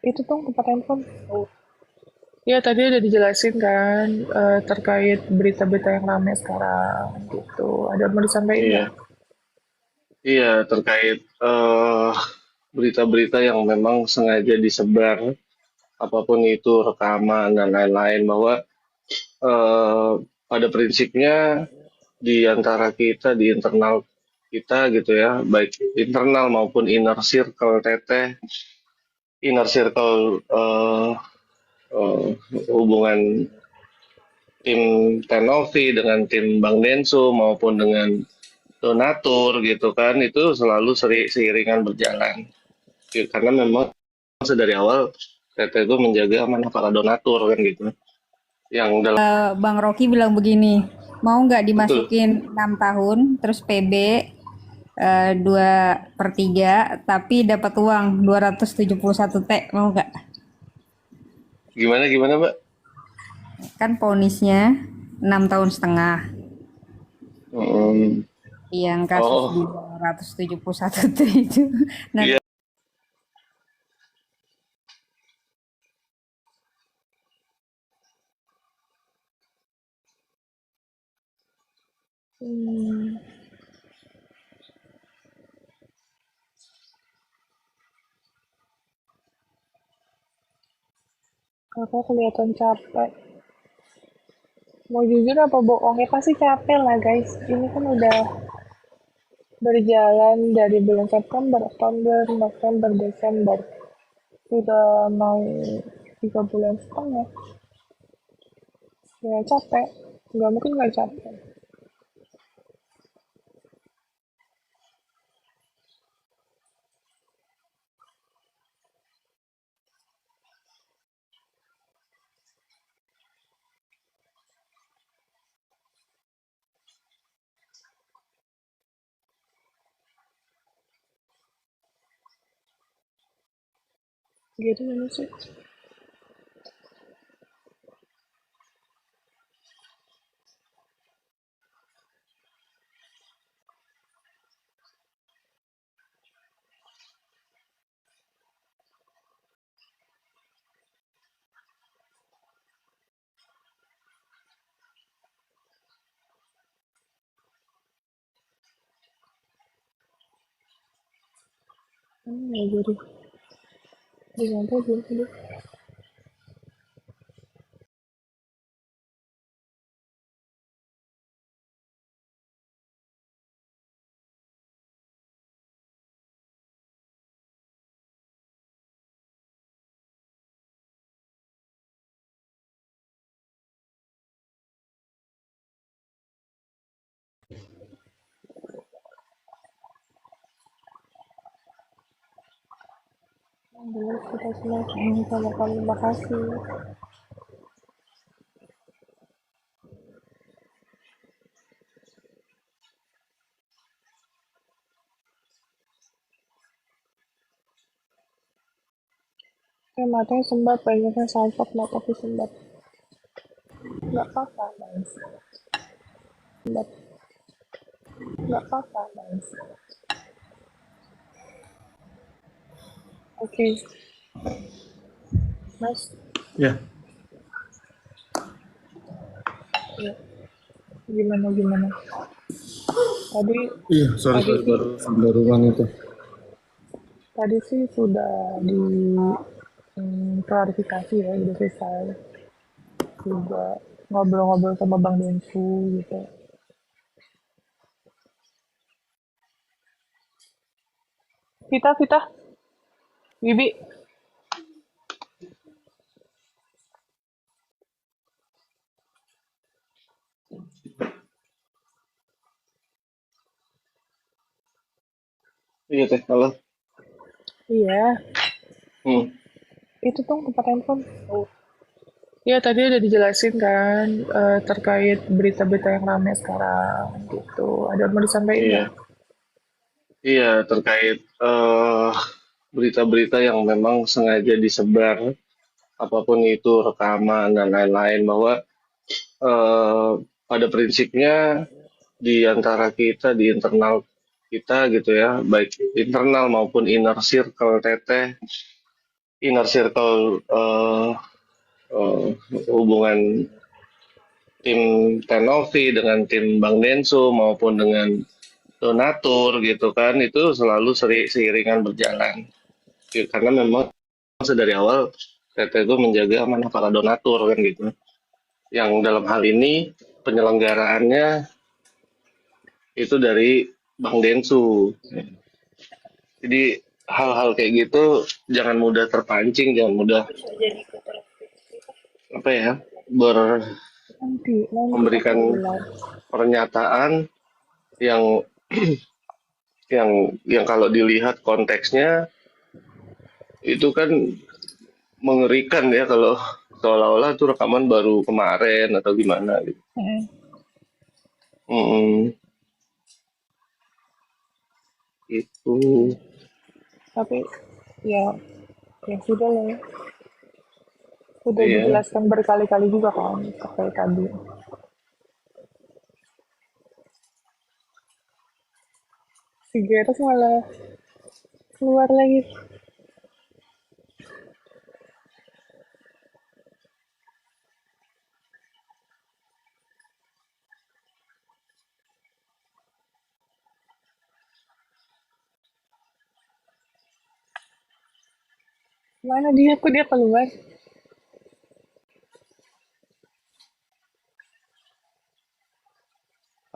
Itu tuh tempat handphone. Oh. Ya tadi udah dijelasin kan terkait berita-berita yang ramai sekarang gitu. Ada mau disampaikan nggak? Iya, iya terkait berita-berita yang memang sengaja disebar, apapun itu rekaman dan lain-lain, bahwa eh, pada prinsipnya di antara kita, di internal kita gitu ya, baik internal maupun inner circle teteh, inner circle eh, hubungan tim Tenovi dengan tim Bang Denso maupun dengan donatur gitu kan, itu selalu seiringan berjalan. Ya, karena memang dari awal Teteh itu menjaga amanah para donatur kan gitu. Yang dalam Bang Rocky bilang begini, mau nggak betul. dimasukin 6 tahun, terus PB 2/3, tapi dapat uang 271 T, mau nggak? Gimana gimana, Mbak? Kan ponisnya 6 tahun setengah, Hmm, yang kasus oh 271 T itu. Nah, iya. Hmm, kakak kelihatan capek. Mau jujur apa bohong? Ya pasti capek lah guys. Ini kan udah berjalan dari bulan September, Oktober, November, Desember. Sudah mau 3 bulan setengah. Ya capek. Nggak mungkin nggak capek. Gitu memang sih. Ya jadi. Gimana belum tadi? Jelas kita semua sama-sama terima kasih. Matanya sembat, banyaknya salpok mataku sembat. Nggak apa-apa, guys. Sembat. Nggak apa-apa, guys. Oke, Mas. Ya, Ya, gimana gimana? Tadi iya, sorry, tadi sorry, sih barusan itu. tadi sih sudah di klarifikasi ya, udah selesai. Juga ngobrol-ngobrol sama Bang Densu gitu. Vita, Bibi. Iya teh kalau Iya, hmm, itu tuh tempat handphone. Oh. Ya tadi udah dijelasin kan terkait berita-berita yang ramai sekarang gitu. Ada mau disampaikan nggak? iya, iya terkait berita-berita yang memang sengaja disebar, apapun itu rekaman dan lain-lain, bahwa eh, pada prinsipnya di antara kita, di internal kita gitu ya, baik internal maupun inner circle teteh, inner circle hubungan tim Tenovi dengan tim Bang Denso maupun dengan donatur gitu kan itu selalu seiringan berjalan. Ya, karena memang dari awal TT itu menjaga amanah para donatur kan gitu. Yang dalam hal ini penyelenggaraannya itu dari Bang Densu. Jadi hal-hal kayak gitu jangan mudah terpancing, jangan mudah apa ya Nanti aku memberikan ulang. pernyataan yang yang kalau dilihat konteksnya itu kan mengerikan ya kalau seolah-olah itu rekaman baru kemarin atau gimana gitu. Mm-mm. Mm, itu Tapi ya, ya sudah lah ya. Sudah ya. dijelaskan berkali-kali juga kan terkait tadi. Si Geras malah keluar lagi. Mana dia? Kok dia keluar?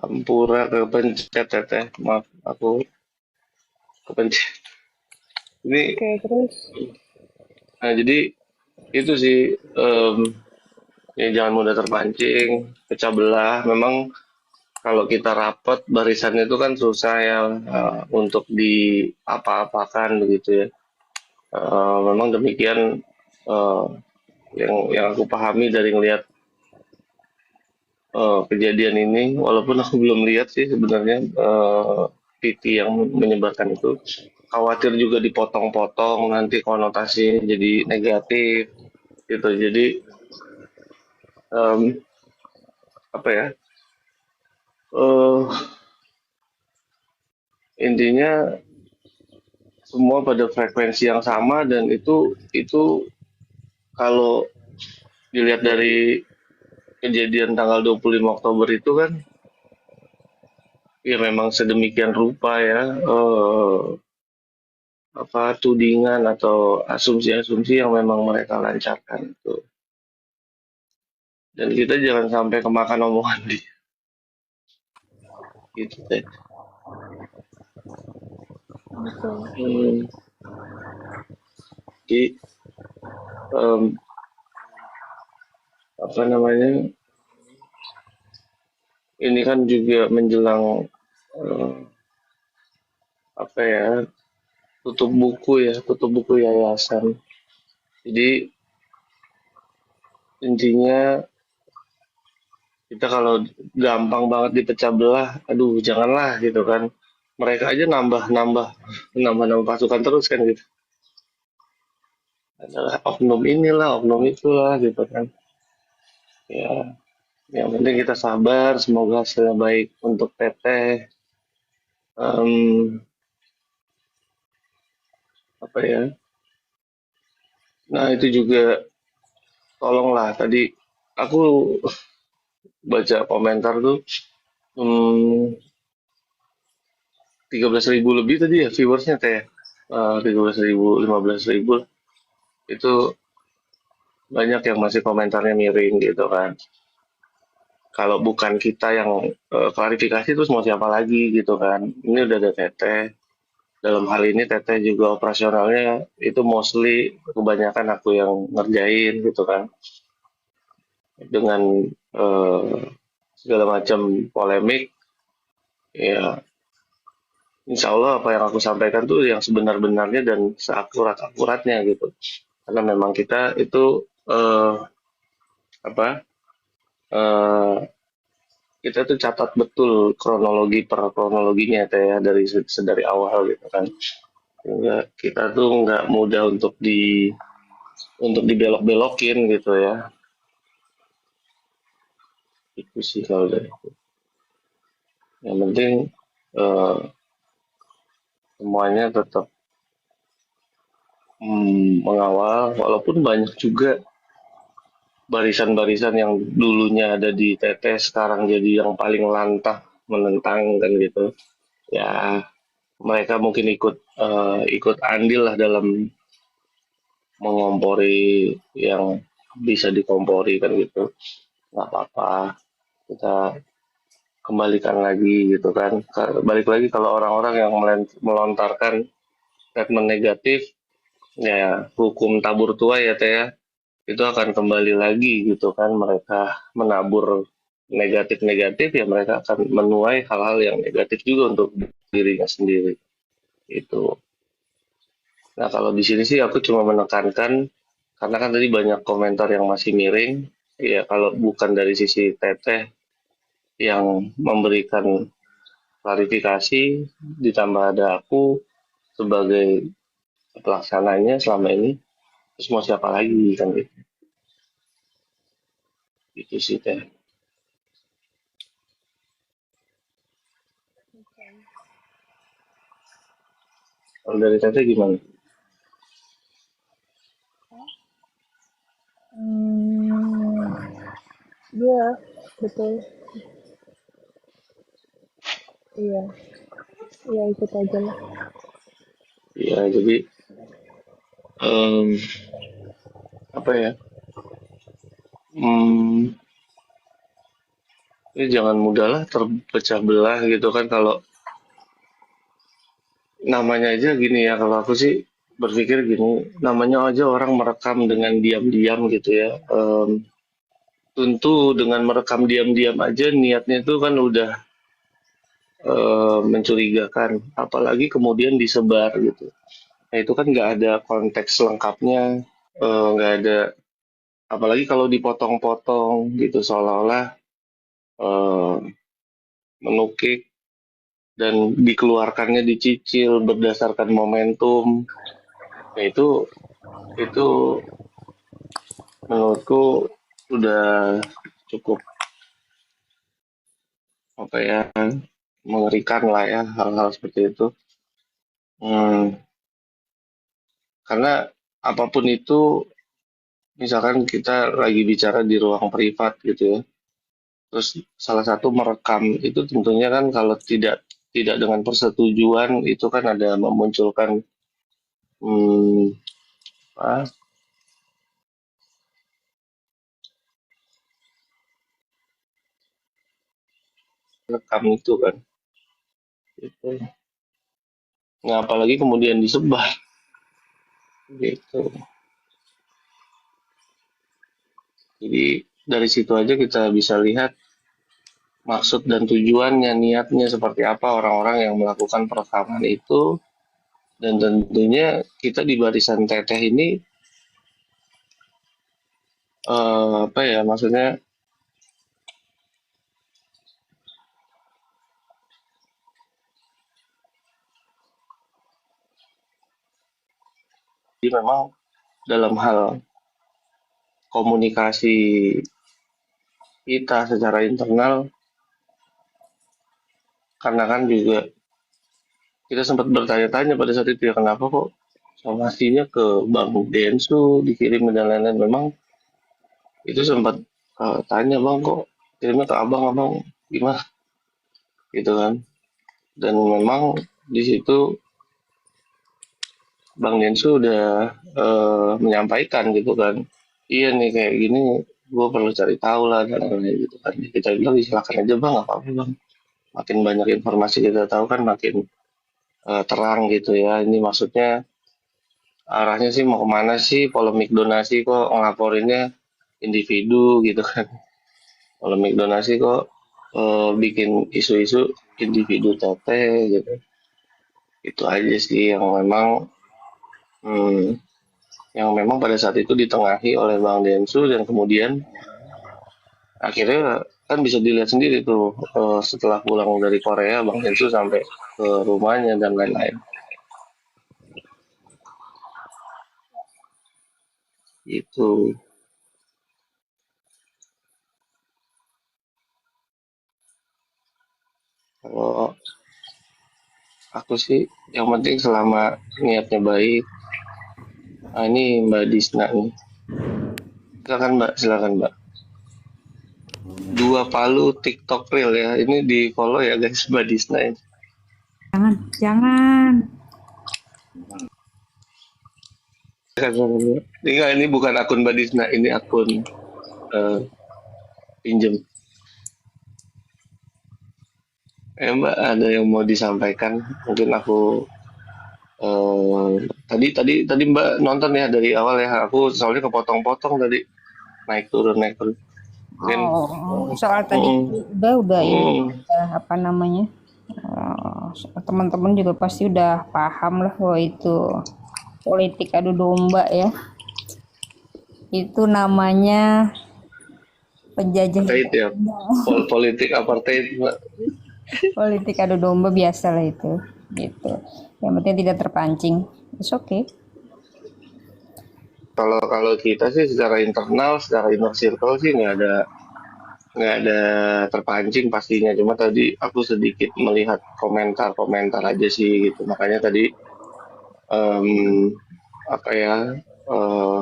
Ampura kepencet teteh, maaf aku kepencet. Ini Oke, terus. nah jadi itu sih ya jangan mudah terpancing, pecah belah. Memang kalau kita rapat barisan itu kan susah ya untuk di apa-apakan begitu ya. Memang demikian eh, yang aku pahami dari ngelihat kejadian ini, walaupun aku belum lihat sih sebenarnya PT yang menyebarkan itu, khawatir juga dipotong-potong nanti konotasinya jadi negatif gitu. Jadi em, apa ya? eh Intinya semua pada frekuensi yang sama dan itu kalau dilihat dari kejadian tanggal 25 Oktober itu kan ya memang sedemikian rupa ya apa tudingan atau asumsi-asumsi yang memang mereka lancarkan itu. Dan kita jangan sampai kemakan omongan dia gitu deh. Oke. Hmm, jadi em, apa namanya ini kan juga menjelang eh, apa ya tutup buku yayasan. Jadi intinya kita kalau gampang banget dipecah belah, aduh janganlah gitu kan. Mereka aja nambah pasukan terus kan gitu. Adalah oknum inilah, oknum itulah gitu kan. Ya, yang penting kita sabar, semoga hasilnya baik untuk Teteh. Em, apa ya? Nah itu juga tolonglah tadi aku baca komentar tuh 13.000 lebih tadi ya viewersnya teh 13.000 15.000 itu banyak yang masih komentarnya miring gitu kan. Kalau bukan kita yang klarifikasi terus mau siapa lagi gitu kan. Ini udah ada Teteh. Dalam hal ini Teteh juga operasionalnya itu mostly kebanyakan aku yang ngerjain gitu kan. Dengan eh, segala macam polemik, ya insya Allah apa yang aku sampaikan tuh yang sebenar-benarnya dan seakurat-akuratnya gitu. Karena memang kita itu apa eh, kita tuh catat betul kronologi per kronologinya teh ya dari awal gitu kan. Sehingga kita tuh nggak mudah untuk dibelok-belokin gitu ya. Itu sih kalau dari aku. Yang penting eh, semuanya tetap mengawal, walaupun banyak juga barisan-barisan yang dulunya ada di TT sekarang jadi yang paling lantang menentang kan gitu. Ya, mereka mungkin ikut andil lah dalam mengompori yang bisa dikompori kan gitu. Nggak apa-apa, kita kembalikan lagi gitu kan. Balik lagi kalau orang-orang yang melontarkan statement negatif, ya hukum tabur tuai ya Teh ya, itu akan kembali lagi gitu kan, mereka menabur negatif-negatif ya mereka akan menuai hal-hal yang negatif juga untuk dirinya sendiri itu. Nah kalau di sini sih aku cuma menekankan karena kan tadi banyak komentar yang masih miring ya, kalau bukan dari sisi Teteh yang memberikan klarifikasi ditambah ada aku sebagai pelaksananya selama ini, terus mau siapa lagi kan gitu, itu sih Teh. Kalau dari Teteh gimana? Hmm, iya, betul. Iya, iya ikut aja lah. Ya jadi em, apa ya, hmm, ini jangan mudahlah terpecah belah gitu kan, kalau namanya aja gini ya, kalau aku sih berpikir gini, namanya aja orang merekam dengan diam-diam gitu ya. Tentu dengan merekam diam-diam aja niatnya itu kan udah mencurigakan, apalagi kemudian disebar gitu. Nah itu kan nggak ada konteks lengkapnya, nggak ada, apalagi kalau dipotong-potong gitu seolah-olah eh, menukik dan dikeluarkannya dicicil berdasarkan momentum. Ya itu menurutku udah cukup apa ya, mengerikan lah ya hal-hal seperti itu. Hmm, karena apapun itu, misalkan kita lagi bicara di ruang privat gitu ya, terus salah satu merekam itu tentunya kan kalau tidak dengan persetujuan itu kan ada memunculkan hmm, apa, rekam itu kan gitu. Nah apalagi kemudian disebar gitu. Jadi dari situ aja kita bisa lihat maksud dan tujuannya, niatnya seperti apa orang-orang yang melakukan perekaman itu, dan tentunya kita di barisan teteh ini apa ya maksudnya, jadi memang dalam hal komunikasi kita secara internal, karena kan juga kita sempat bertanya-tanya pada saat itu ya, kenapa kok somasinya ke Bang Densu dikirim dan lain-lain. Memang itu sempat tanya, bang kok kirimnya ke abang gimana gitu kan, dan memang di situ Bang Densu udah menyampaikan gitu kan, iya nih kayak gini gue perlu cari tahu lah dan lain-lain gitu kan. Kita bilang "Ya, silakan aja bang, apa apa bang, makin banyak informasi kita tahu kan makin terang gitu ya, ini maksudnya arahnya sih mau kemana sih, polemik donasi kok ngelaporinnya individu gitu kan, polemik donasi kok bikin isu-isu individu tete gitu. Itu aja sih hmm, yang memang pada saat itu ditengahi oleh Bang Densu, dan kemudian akhirnya kan bisa dilihat sendiri tuh setelah pulang dari Korea Bang Densu sampai ke rumahnya dan lain-lain itu. Kalau aku sih yang penting selama niatnya baik, Ah, ini Mbak Disna nih. Silakan Mbak. Dua Palu TikTok Reel ya. Ini di follow ya guys, Mbak Disna ini. Jangan, jangan. Ini bukan akun Mbak Disna, ini akun pinjem. Mbak, ada yang mau disampaikan? Mungkin aku tadi Mbak nonton ya dari awal ya. Aku soalnya kepotong-potong tadi, naik turun. Mungkin Oh, soal tadi mm, udah ini mm, apa namanya? Teman-teman juga pasti udah paham lah bahwa itu politik adu domba ya. Itu namanya penjajah. apartheid ya. Politik apartheid Mbak. Politik adu domba biasa lah itu, gitu. Yang penting tidak terpancing. It's okay. Kalau kita sih secara internal, secara inner circle sih nggak ada terpancing pastinya. Cuma tadi aku sedikit melihat komentar-komentar aja sih gitu. Makanya tadi em, apa ya eh,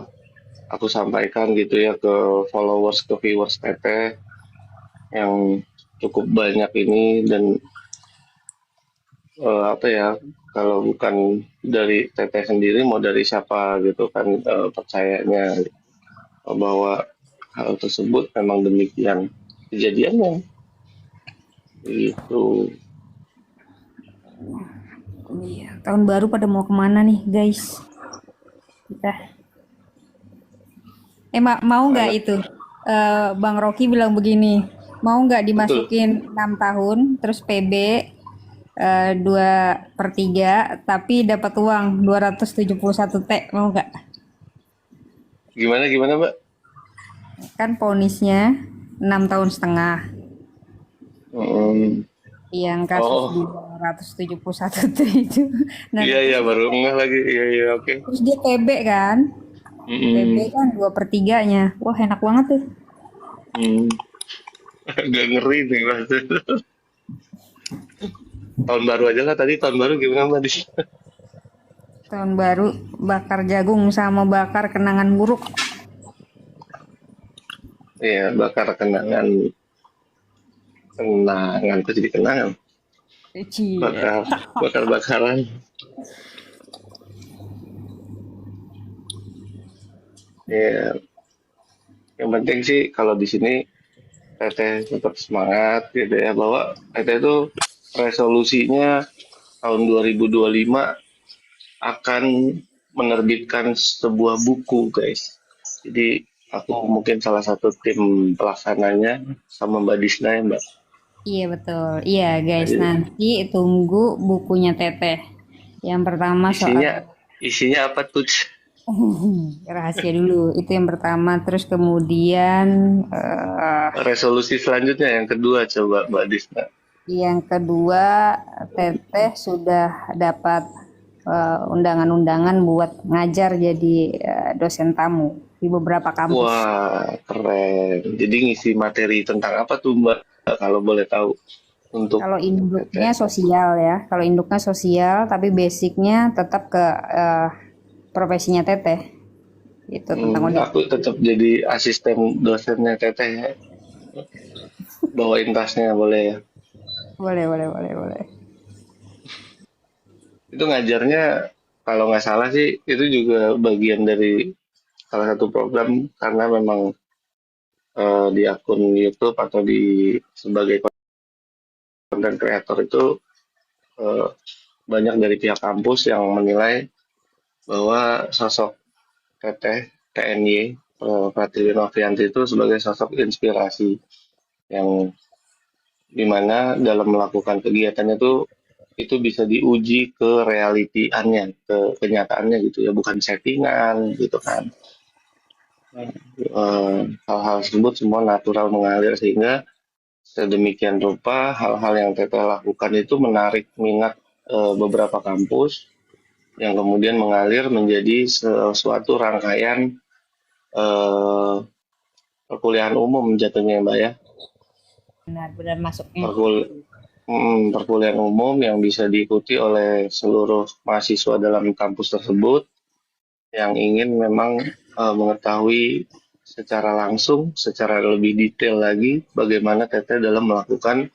aku sampaikan gitu ya ke followers, ke viewers Teteh yang cukup banyak ini. Dan apa ya, kalau bukan dari Teteh sendiri mau dari siapa gitu kan, percayanya bahwa hal tersebut memang demikian kejadiannya gitu. Iya, tahun baru pada mau kemana nih guys? Kita mau nggak Anak itu? Bang Rocky bilang begini, mau nggak betul. dimasukin 6 tahun, terus PB 2/3, tapi dapat uang 271 T, mau nggak? Gimana Mbak? Kan ponisnya 6 tahun setengah, Hmm. yang kasus Oh 271 T itu. Nah, iya terus, iya, baru ngeh lagi, iya iya, oke. terus dia PB kan? PB Mm-mm. kan 2/3-nya. Wah, enak banget tuh. Hmm. Agak ngeri nih Mas. Tahun baru aja lah, tadi tahun baru gimana Mbak di. Tahun baru bakar jagung sama bakar kenangan buruk. Iya, bakar kenangan, kok jadi kenangan, Cie. bakar bakaran. Ya, yang penting sih kalau di sini Teteh tetap semangat gitu ya, bahwa Teteh itu resolusinya tahun 2025 akan menerbitkan sebuah buku guys. Jadi aku mungkin salah satu tim pelaksananya sama Mbak Disna ya Mbak. Iya betul. Iya guys, Jadi nanti tunggu bukunya Teteh. Yang pertama soal isinya isinya apa tuh? rahasia dulu. Itu yang pertama. Terus kemudian Resolusi selanjutnya yang kedua coba Mbak Disna. yang kedua, Teteh sudah dapat undangan-undangan buat ngajar jadi dosen tamu di beberapa kampus. Wah, keren. Jadi ngisi materi tentang apa tuh Mbak? Kalau boleh tahu untuk Kalau induknya Teteh. sosial ya, kalau induknya sosial, tapi basicnya tetap ke profesinya Teteh. Itu tentang Aku tetap jadi asisten dosennya Teteh ya. Bawain tasnya boleh ya. boleh, boleh, boleh, boleh. Itu ngajarnya kalau nggak salah sih itu juga bagian dari salah satu program, karena memang di akun YouTube atau di sebagai konten kreator itu eh, banyak dari pihak kampus yang menilai bahwa sosok Teteh TNY, Pratiwi Novianti itu sebagai sosok inspirasi yang dimana dalam melakukan kegiatannya itu bisa diuji ke realitiannya, ke kenyataannya gitu ya, bukan settingan gitu kan. Hal-hal tersebut semua natural mengalir, sehingga sedemikian rupa hal-hal yang Teteh lakukan itu menarik minat beberapa kampus yang kemudian mengalir menjadi suatu rangkaian eh, perkuliahan umum jatuhnya Mbak ya. Benar-benar masuknya. Perkuliahan umum yang bisa diikuti oleh seluruh mahasiswa dalam kampus tersebut, yang ingin memang mengetahui secara langsung, secara lebih detail lagi bagaimana Teteh dalam melakukan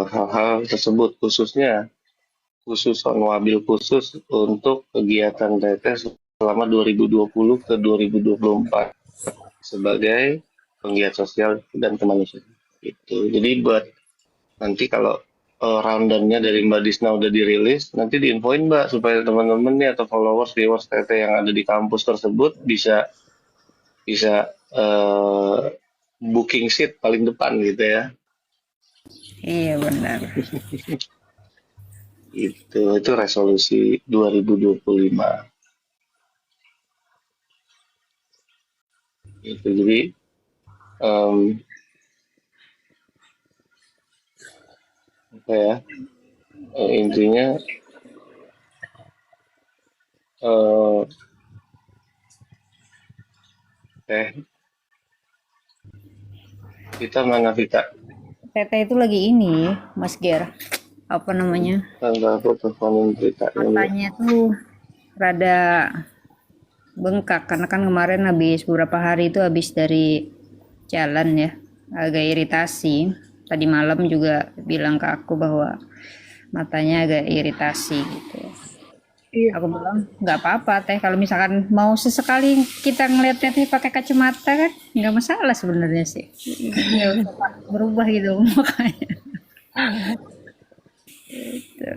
hal-hal tersebut, khusus on-wabil khusus untuk kegiatan Teteh selama 2020 ke 2024 sebagai penggiat sosial dan kemanusiaan. Itu. Jadi buat nanti kalau rundown-nya dari Mbak Disna udah dirilis, nanti diinfoin Mbak supaya teman-teman nih atau followers, viewers Teteh yang ada di kampus tersebut bisa bisa booking seat paling depan gitu ya. Iya benar. Itu resolusi 2025. Itu jadi apa ya? Intinya kita mana kita? Teteh itu lagi ini, Mas Ger. Apa namanya? Aku teleponin ceritanya. Matanya tuh rada bengkak karena kan kemarin habis beberapa hari itu habis dari jalan ya, agak iritasi. Tadi malam juga bilang ke aku bahwa matanya agak iritasi gitu. Iya. Aku bilang nggak apa-apa teh, kalau misalkan mau sesekali kita ngeliat teteh pakai kacamata kan nggak masalah sebenarnya sih. Ya berubah gitu makanya. Gitu.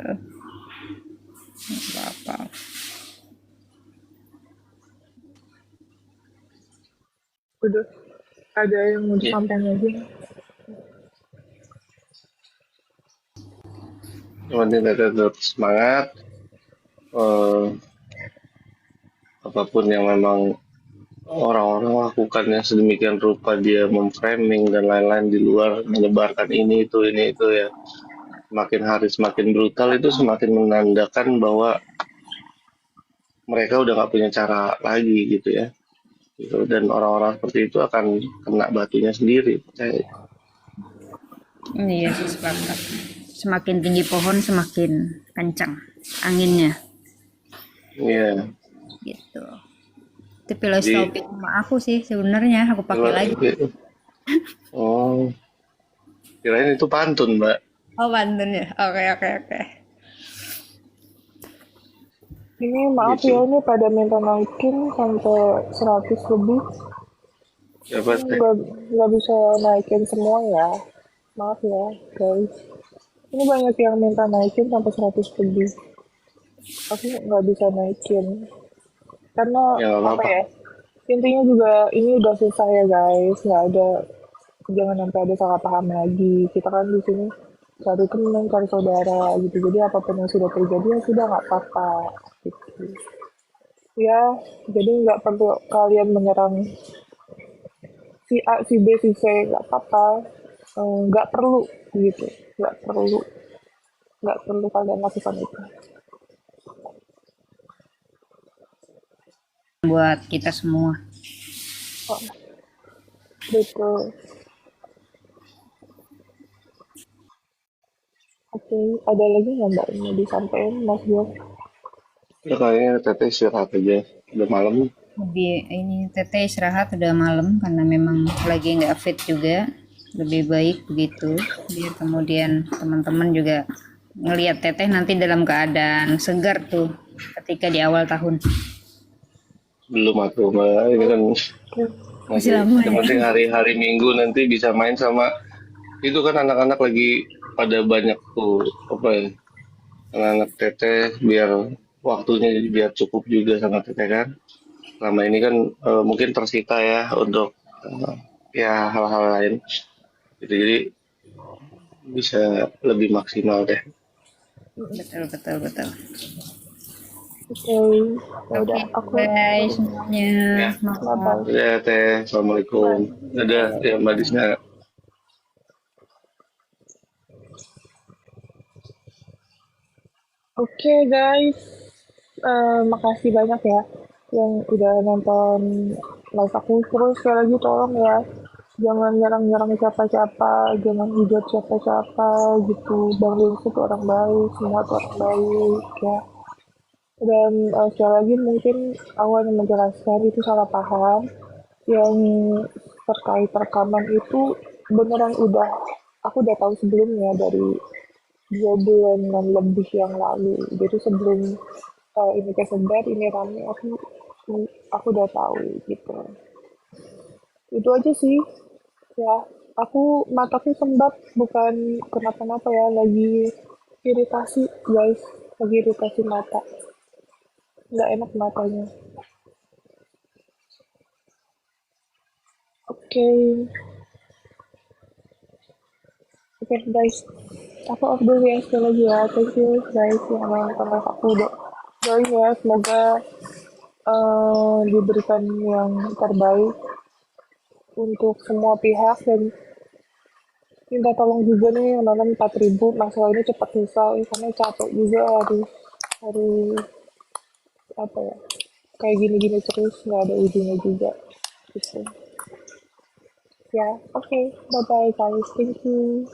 Nggak apa-apa. Udah ada yang mau disampaikan lagi? Yang penting Teteh tetap semangat. Apapun yang memang orang-orang lakukannya sedemikian rupa, dia memframing dan lain-lain di luar, menyebarkan ini itu ya, semakin hari semakin brutal, itu semakin menandakan bahwa mereka udah nggak punya cara lagi gitu ya, gitu. Dan orang-orang seperti itu akan kena batunya sendiri. Iya sih sepakat. Semakin tinggi pohon semakin kencang anginnya Iya. gitu. Itu filosofi sama aku sih sebenarnya aku pakai lagi. Oh, kirain itu pantun Mbak. Oh pantun ya. Oke. Ini maaf Gitu. ya, ini pada minta naikin sampai 100 lebih. Siapa teh? Nggak bisa naikin semua ya. Maaf ya, guys. Ini banyak yang minta naikin sampai 100 lebih. Aku nggak bisa naikin. Karena Ya nggak apa apa-apa. ya, intinya juga ini udah selesai ya guys. Nggak ada, jangan sampai ada salah paham lagi. Kita kan di sini cari teman, cari saudara gitu. Jadi apapun yang sudah terjadi ya sudah nggak apa-apa gitu. Ya, jadi nggak perlu kalian menyerang si A, si B, si C, nggak apa-apa. Nggak perlu gitu, nggak perlu kalian lakukan itu. Buat kita semua. Oh, betul. Oke, ada lagi nggak Mbak yang mau disampaikan, Mas Bion? Ya kayaknya Teteh istirahat aja. Udah malam. Lebih ini teteh istirahat udah malam karena memang lagi nggak fit juga. Lebih baik begitu biar kemudian teman-teman juga ngelihat teteh nanti dalam keadaan segar tuh ketika di awal tahun. Belum aku Mbak. Ini kan Masih masih, lama yang ya. penting hari-hari Minggu nanti bisa main sama, itu kan anak-anak lagi pada banyak tuh apa ya, anak-anak Teteh, biar waktunya biar cukup juga sama Teteh kan. Selama ini kan mungkin tersita ya untuk ya hal-hal lain. Gitu, jadi bisa lebih maksimal deh. Betul. Oke, ya Oke udah aku. guys semuanya. Ya. Maaf. Bye. Ya Teh, Assalamualaikum. Dadah ya Mbak Disna. Oke guys, makasih banyak ya yang udah nonton live aku. Terus sekali lagi tolong ya, jangan nyerang-nyerang siapa-siapa, jangan hujat siapa-siapa gitu. Bang Wilson tuh orang baik, semua tuh orang baik ya. Dan sekali lagi mungkin aku hanya menjelaskan itu salah paham. Yang terkait rekaman itu beneran aku udah tahu sebelumnya dari 2 bulanan lebih yang lalu. Jadi sebelum ini kesebar, ini rame, aku udah tahu gitu. Itu aja sih. Ya, aku mataku sembab, bukan kenapa-napa ya, lagi iritasi guys, lagi iritasi mata, nggak enak matanya. Oke, oke guys, aku off dulu ya sekali lagi ya. Thank you guys yang nonton, aku doain ya, semoga diberikan yang terbaik untuk semua pihak, dan minta tolong juga nih yang nonton 4.000, masalah ini cepat selesai karena capek juga harus apa ya, kayak gini-gini terus nggak ada ujungnya juga gitu ya. Oke, bye bye guys, thank you.